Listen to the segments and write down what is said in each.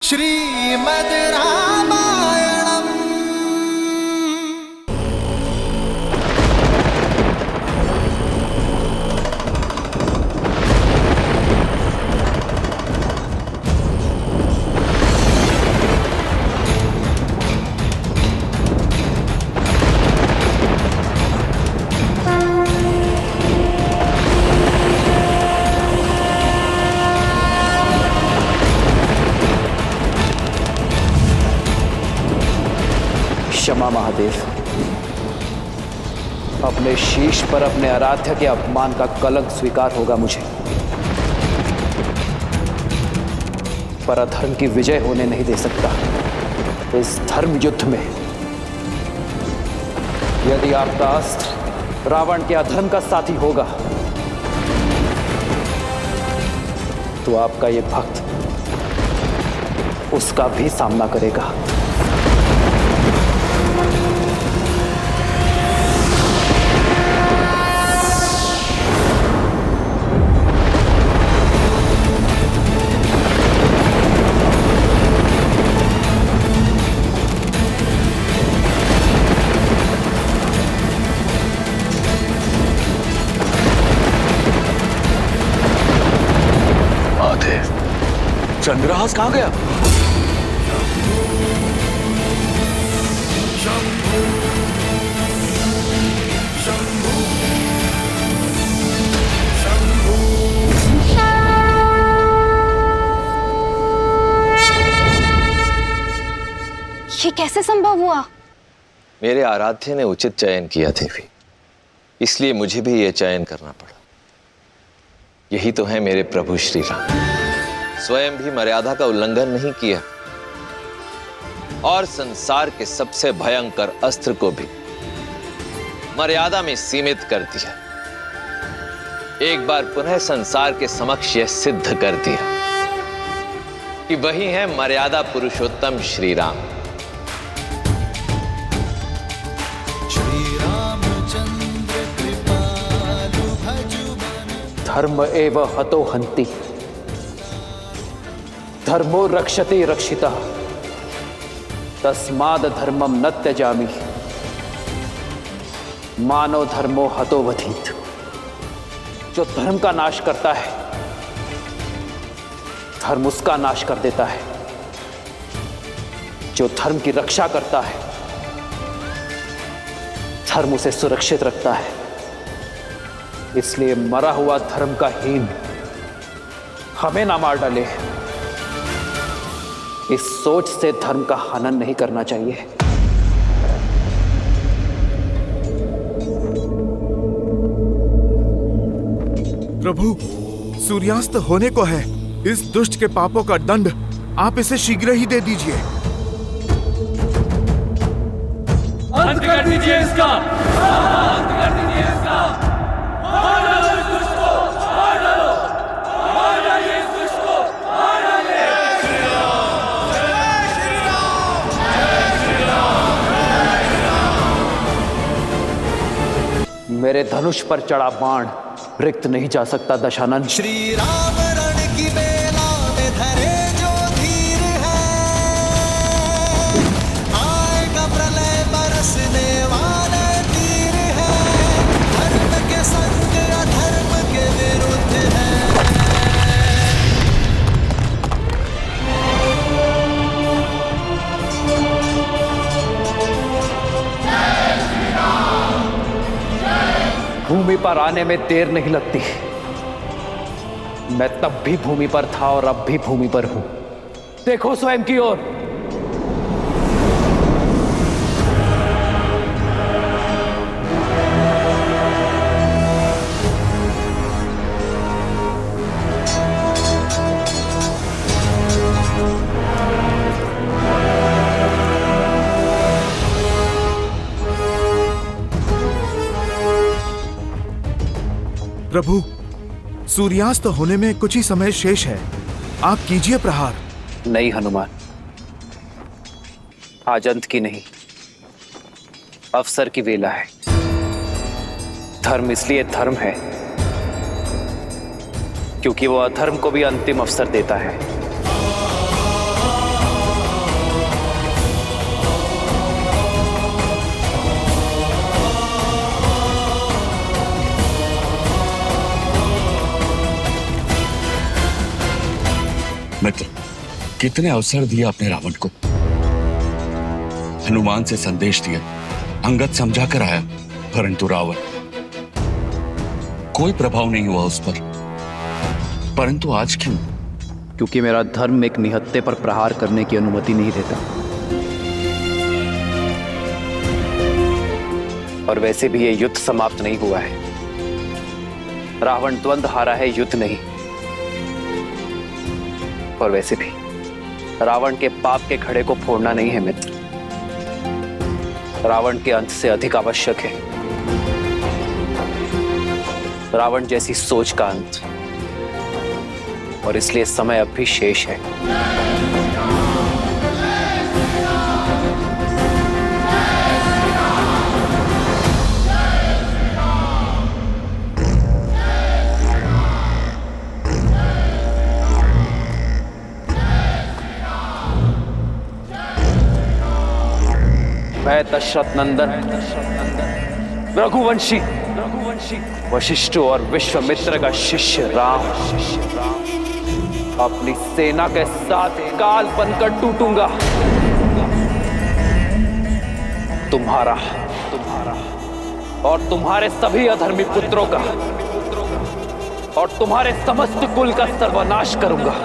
श्रीमद् रामायणम्। क्षमा महादेव, अपने शीश पर अपने आराध्य के अपमान का कलंक स्वीकार होगा मुझे, पर अधर्म की विजय होने नहीं दे सकता इस धर्म युद्ध में। यदि आपका अस्त्र रावण के अधर्म का साथी होगा तो आपका ये भक्त उसका भी सामना करेगा। चंद्रहास कहां गया? ये कैसे संभव हुआ? मेरे आराध्य ने उचित चयन किया देवी, इसलिए मुझे भी यह चयन करना पड़ा। यही तो है मेरे प्रभु श्री राम, स्वयं भी मर्यादा का उल्लंघन नहीं किया और संसार के सबसे भयंकर अस्त्र को भी मर्यादा में सीमित कर दिया। एक बार पुनः संसार के समक्ष यह सिद्ध कर दिया कि वही है मर्यादा पुरुषोत्तम श्री राम। धर्म एव हतो हन्ति, धर्मो रक्षते रक्षितः, तस्माद् धर्मम न त्यजामि, मानव धर्मो हतो वधीत। जो धर्म का नाश करता है धर्म उसका नाश कर देता है, जो धर्म की रक्षा करता है धर्म उसे सुरक्षित रखता है। इसलिए मरा हुआ धर्म का हीन हमें ना मार डाले, इस सोच से धर्म का हनन नहीं करना चाहिए। प्रभु, सूर्यास्त होने को है। इस दुष्ट के पापों का दंड आप इसे शीघ्र ही दे दीजिए। अंत कर दीजिए इसका, अंत कर दीजिए इसका। मार डालो इस दुष्ट को, मार डालो, मार डालिए इस दुष्ट को, मार डालिए। मेरे धनुष पर चढ़ा बाण रिक्त नहीं जा सकता दशानन। श्री राम रण की बेला में धरे जो धीर है, आएगा प्रलय बरसने वाले तीर है, धर्म के संग अधर्म के विरुद्ध है। भूमि पर आने में देर नहीं लगती। मैं तब भी भूमि पर था और अब भी भूमि पर हूं। देखो स्वयं की ओर। प्रभु, सूर्यास्त होने में कुछ ही समय शेष है, आप कीजिए प्रहार। नहीं हनुमान, आज अंत की नहीं, अवसर की वेला है। धर्म इसलिए धर्म है क्योंकि वो अधर्म को भी अंतिम अवसर देता है। कितने अवसर दिए आपने रावण को। हनुमान से संदेश दिया, अंगद समझा कर आया, परंतु रावण, कोई प्रभाव नहीं हुआ उस पर। परंतु आज क्यों? क्योंकि मेरा धर्म एक निहत्थे पर प्रहार करने की अनुमति नहीं देता। और वैसे भी ये युद्ध समाप्त नहीं हुआ है। रावण द्वंद हारा है, युद्ध नहीं। और वैसे भी रावण के पाप के घड़े को फोड़ना नहीं है मित्र, रावण के अंत से अधिक आवश्यक है रावण जैसी सोच का अंत। और इसलिए समय अब भी शेष है। मैं दशरथ नंदन रघुवंशी वशिष्ठ और विश्वामित्र का शिष्य राम अपनी सेना के साथ काल बनकर टूटूंगा। तुम्हारा और तुम्हारे सभी अधर्मी पुत्रों का और तुम्हारे समस्त कुल का सर्वनाश करूंगा।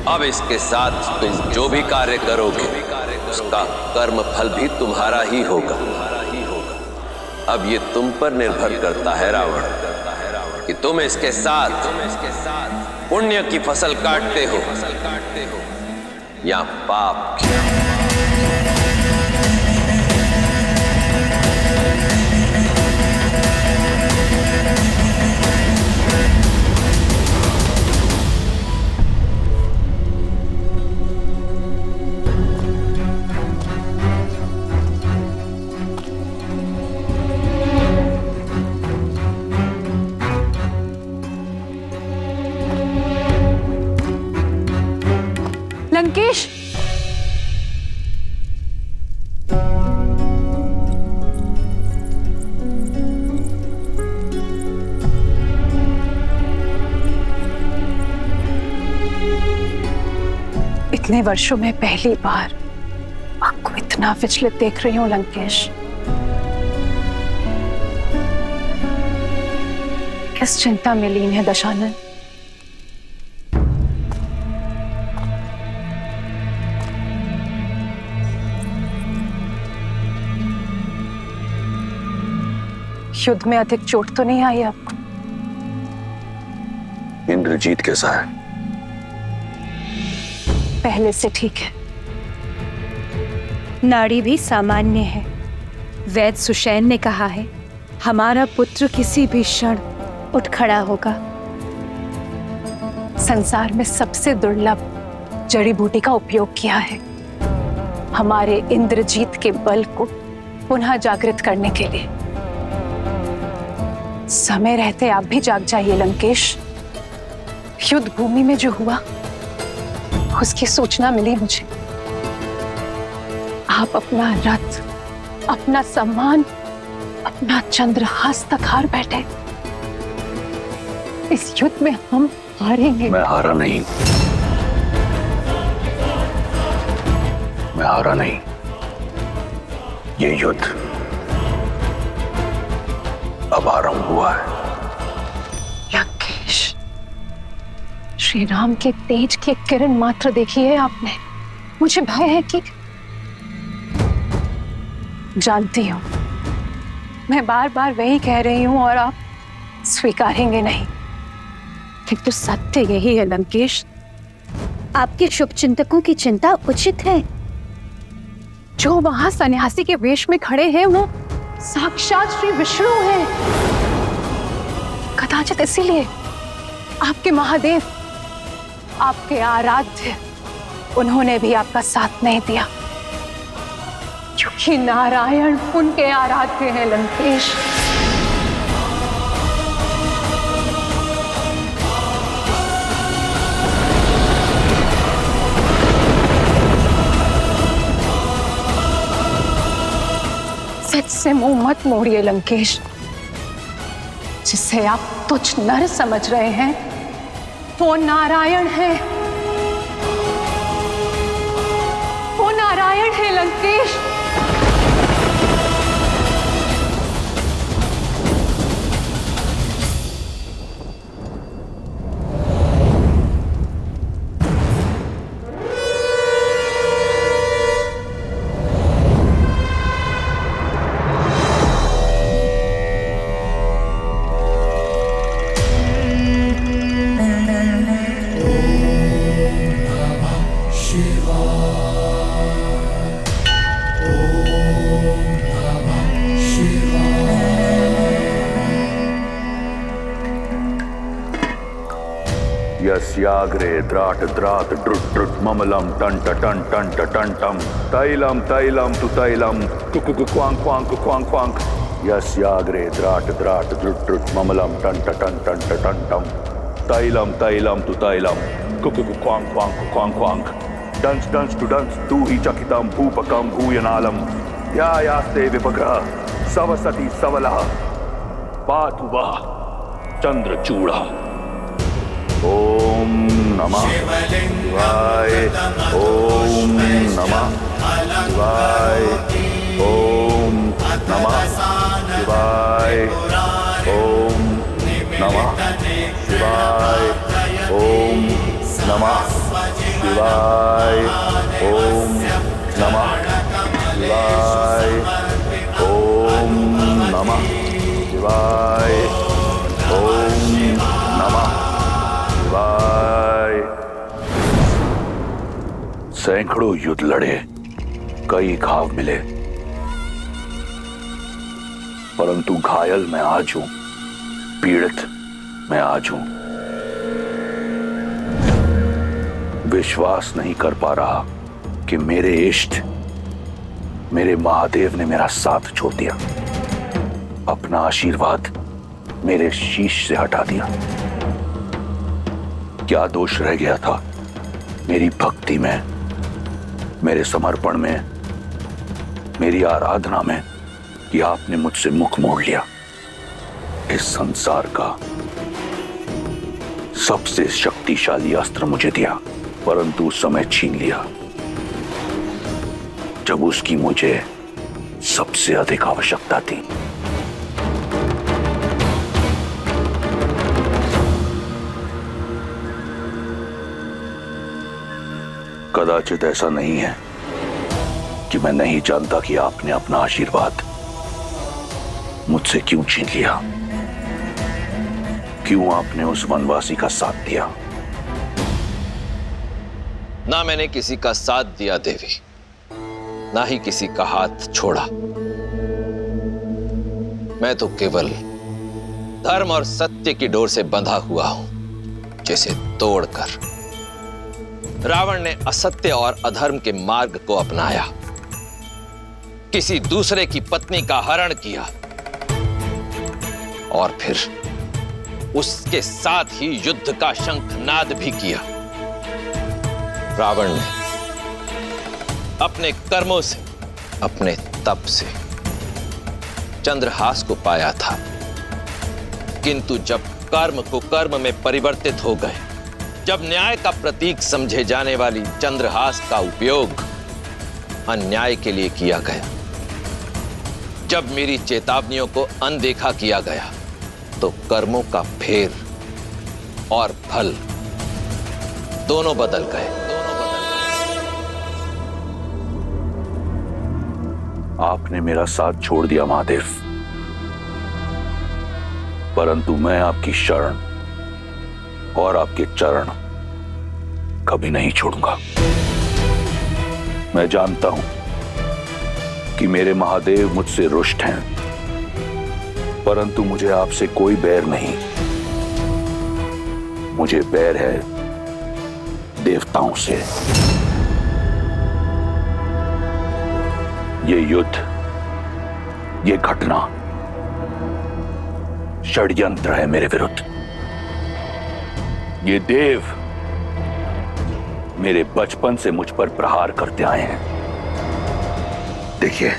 अब इसके साथ तुम जो भी कार्य करोगे उसका कर्म फल भी तुम्हारा ही होगा। अब ये तुम पर निर्भर करता है रावण कि तुम इसके साथ पुण्य की फसल काटते हो या पाप की। लंकेश, इतने वर्षों में पहली बार आपको इतना विचलित देख रही हूं लंकेश। किस चिंता में लीन है दशानन? युद्ध में अधिक चोट तो नहीं आई आपको? इंद्रजीत कैसा है? पहले से ठीक है। नाड़ी भी सामान्य है। वैद्य सुषैन ने कहा है हमारा पुत्र किसी भी क्षण उठ खड़ा होगा। संसार में सबसे दुर्लभ जड़ी बूटी का उपयोग किया है हमारे इंद्रजीत के बल को पुनः जागृत करने के लिए। समय रहते आप भी जाग जाइए लंकेश। युद्ध भूमि में जो हुआ उसकी सूचना मिली मुझे। आप अपना रथ, अपना सम्मान, अपना चंद्रहास तक हार बैठे। इस युद्ध में हम हारेंगे। मैं हारा नहीं, मैं हारा नहीं। ये युद्ध अब आरंभ हुआ है। लंकेश, श्री राम के तेज की किरण मात्र देखी है आपने। मुझे भय है कि जानती हूं मैं बार बार वही कह रही हूं और आप स्वीकारेंगे नहीं। किंतु सत्य यही है लंकेश, आपके शुभचिंतकों की चिंता उचित है। जो वहां सन्यासी के वेश में खड़े हैं वो साक्षात श्री विष्णु हैं। कदाचित इसीलिए आपके महादेव, आपके आराध्य, उन्होंने भी आपका साथ नहीं दिया, क्योंकि नारायण उनके आराध्य हैं लंकेश। सच से मुंह मत मोड़िए लंकेश। जिसे आप तुच्छ नर समझ रहे हैं वो नारायण है, वो नारायण है लंकेश। यस्याग्रे द्राट द्रात ड्रुट ड्रुट ममलम टंट टन टंट टंटम तैलम तैलम तु तैलम कुकु क्वांग क्वांग क्वांग क्वांग यस्याग्रे द्राट द्राट ड्रुट ड्रुट ममलम टंट टन टंट टंटम तैलम तैलम तु तैलम कुकु क्वांग क्वांग क्वांग क्वांग डंस डंस टु डंस तू ही चकितम भूपकम भूयनालम या यास्ते विपग्रह सवसति सवलः पातु वः चंद्रचूड़ा। ओम नमः शिवाय, ओम नमः शिवाय, ओम नमः शिवाय, ओम नमः शिवाय, ओम नमः शिवाय, ओम नमः शिवाय, ओम नमः शिवाय, ओम नमः सैकड़ों युद्ध लड़े, कई घाव मिले, परंतु घायल मैं आज हूं, पीड़ित मैं आज हूं। विश्वास नहीं कर पा रहा कि मेरे इष्ट, मेरे महादेव ने मेरा साथ छोड़ दिया, अपना आशीर्वाद मेरे शीश से हटा दिया। क्या दोष रह गया था मेरी भक्ति में, मेरे समर्पण में, मेरी आराधना में कि आपने मुझसे मुख मोड़ लिया। इस संसार का सबसे शक्तिशाली अस्त्र मुझे दिया, परंतु उस समय छीन लिया जब उसकी मुझे सबसे अधिक आवश्यकता थी। कदाचित ऐसा नहीं है कि मैं नहीं जानता कि आपने अपना आशीर्वाद मुझसे क्यों छीन लिया, क्यों आपने उस वनवासी का साथ दिया। ना मैंने किसी का साथ दिया देवी, ना ही किसी का हाथ छोड़ा। मैं तो केवल धर्म और सत्य की डोर से बंधा हुआ हूं, जिसे तोड़कर रावण ने असत्य और अधर्म के मार्ग को अपनाया, किसी दूसरे की पत्नी का हरण किया और फिर उसके साथ ही युद्ध का शंखनाद भी किया। रावण ने अपने कर्मों से, अपने तप से चंद्रहास को पाया था, किंतु जब कर्म को कर्म में परिवर्तित हो गए, जब न्याय का प्रतीक समझे जाने वाली चंद्रहास का उपयोग अन्याय के लिए किया गया, जब मेरी चेतावनियों को अनदेखा किया गया, तो कर्मों का फेर और फल दोनों बदल गए। आपने मेरा साथ छोड़ दिया महादेव, परंतु मैं आपकी शरण और आपके चरण कभी नहीं छोड़ूंगा। मैं जानता हूं कि मेरे महादेव मुझसे रुष्ट हैं, परंतु मुझे आपसे कोई बैर नहीं। मुझे बैर है देवताओं से। ये युद्ध, ये घटना षड्यंत्र है मेरे विरुद्ध। ये देव मेरे बचपन से मुझ पर प्रहार करते आए हैं, देखिए,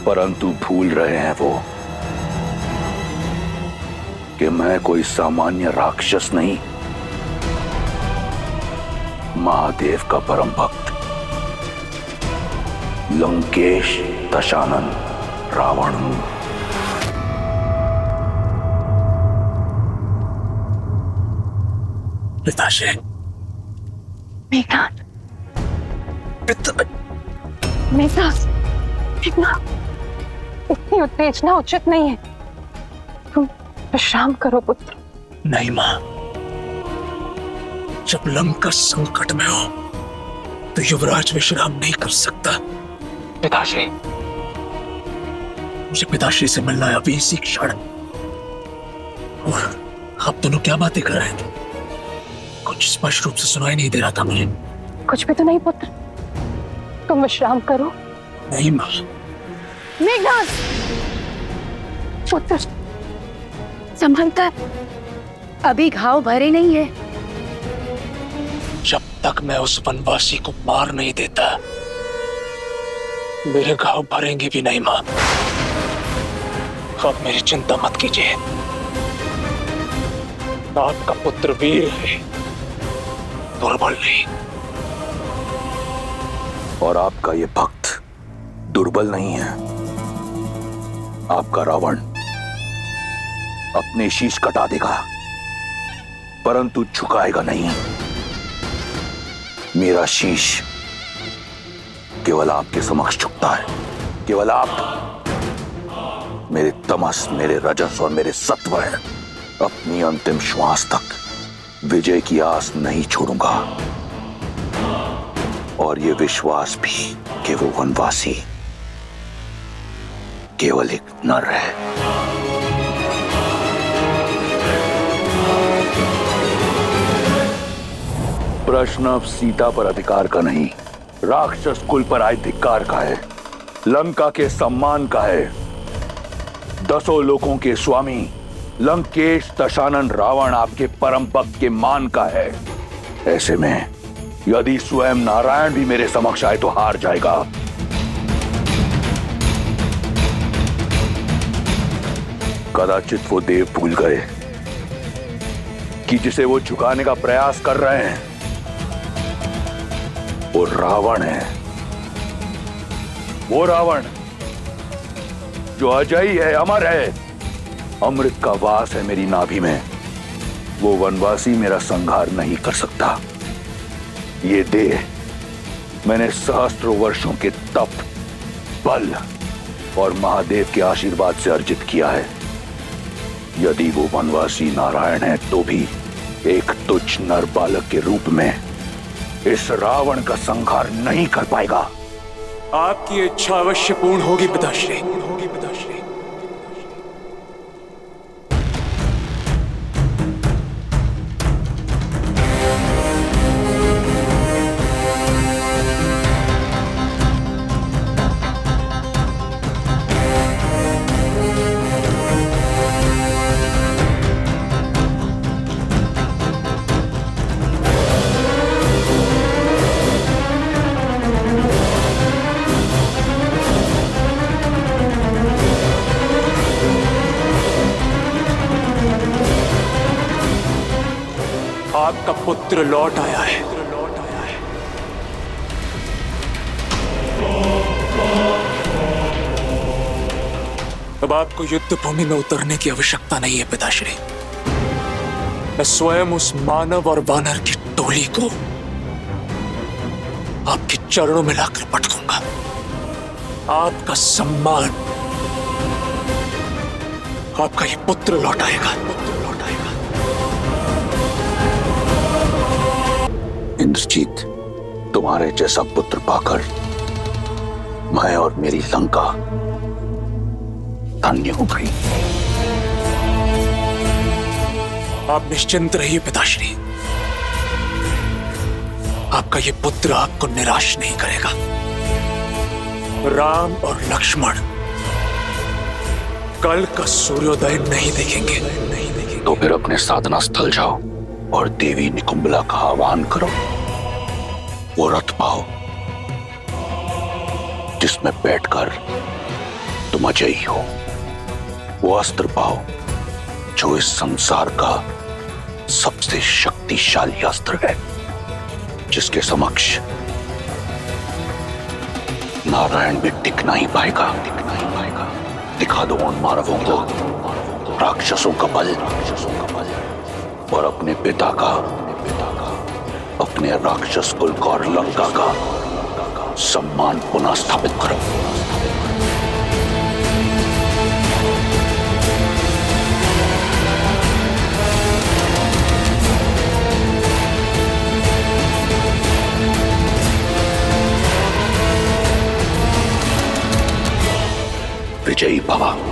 परंतु भूल रहे हैं वो कि मैं कोई सामान्य राक्षस नहीं, महादेव का परम भक्त लंकेश दशानन रावण हूं। पिताश्री, मेघनाथ, मेघनाथ, इतनी उत्तेजना उचित नहीं है। तुम विश्राम करो पुत्र। नहीं मां, जब लंका संकट में हो तो युवराज विश्राम नहीं कर सकता। पिताश्री, मुझे पिताश्री से मिलना है अभी इसी क्षण। और आप दोनों क्या बातें कर रहे थे? कुछ स्पष्ट रूप से सुनाई नहीं दे रहा था मुझे। कुछ भी तो नहीं पुत्र, तुम विश्राम करो। नहीं मां। मेघनाथ, पुत्र संभलता, अभी घाव भरे नहीं है। जब तक मैं उस वनवासी को मार नहीं देता मेरे घाव भरेंगे भी नहीं मां। आप मेरी चिंता मत कीजिए। आपका पुत्र वीर है, दुर्बल नहीं। और आपका ये भक्त दुर्बल नहीं है। आपका रावण अपने शीश कटा देगा परंतु झुकाएगा नहीं। मेरा शीश केवल आपके समक्ष झुकता है। केवल आप मेरे तमस, मेरे रजस और मेरे सत्व हैं। अपनी अंतिम श्वास तक विजय की आस नहीं छोड़ूंगा। और ये विश्वास भी कि वो वनवासी केवल एक नर है। प्रश्न अब सीता पर अधिकार का नहीं, राक्षस कुल पर आए धिक्कार का है, लंका के सम्मान का है, 10 लोकों के स्वामी लंकेश दशानन रावण आपके परम भक्त के मान का है। ऐसे में यदि स्वयं नारायण भी मेरे समक्ष आए तो हार जाएगा। कदाचित वो देव भूल गए कि जिसे वो झुकाने का प्रयास कर रहे हैं वो रावण है। वो रावण जो अजयी है, अमर है, अमृत का वास है मेरी नाभि में। वो वनवासी मेरा संहार नहीं कर सकता। ये देह मैंने सहस्त्रों वर्षों के तप, बल और महादेव के आशीर्वाद से अर्जित किया है। यदि वो वनवासी नारायण है तो भी एक तुच्छ नर बालक के रूप में इस रावण का संहार नहीं कर पाएगा। आपकी इच्छा अवश्य पूर्ण होगी पिताश्री। आपका पुत्र लौट आया है। अब आपको युद्ध भूमि में उतरने की आवश्यकता नहीं है पिताश्री। मैं स्वयं उस मानव और वानर की टोली को आपके चरणों में लाकर पटकूंगा। आपका सम्मान, आपका ये पुत्र लौट आएगा। इंद्रजीत, तुम्हारे जैसा पुत्र पाकर मैं और मेरी लंका धन्य हो गई। आप निश्चिंत रहिए पिताश्री। आपका ये पुत्र आपको निराश नहीं करेगा। राम और लक्ष्मण कल का सूर्योदय नहीं देखेंगे। तो फिर अपने साधना स्थल जाओ और देवी निकुंबला का आह्वान करो। वो रथ पाओ जिसमें बैठकर तुम अजयी हो। वो अस्त्र पाओ जो इस संसार का सबसे शक्तिशाली अस्त्र है, जिसके समक्ष नारायण भी टिक नहीं पाएगा। दिखा दो उन मानवों को राक्षसों का बल और अपने पिता का, अपने राक्षस कुल का और लंका का सम्मान पुनः स्थापित करो। विजयी भवा।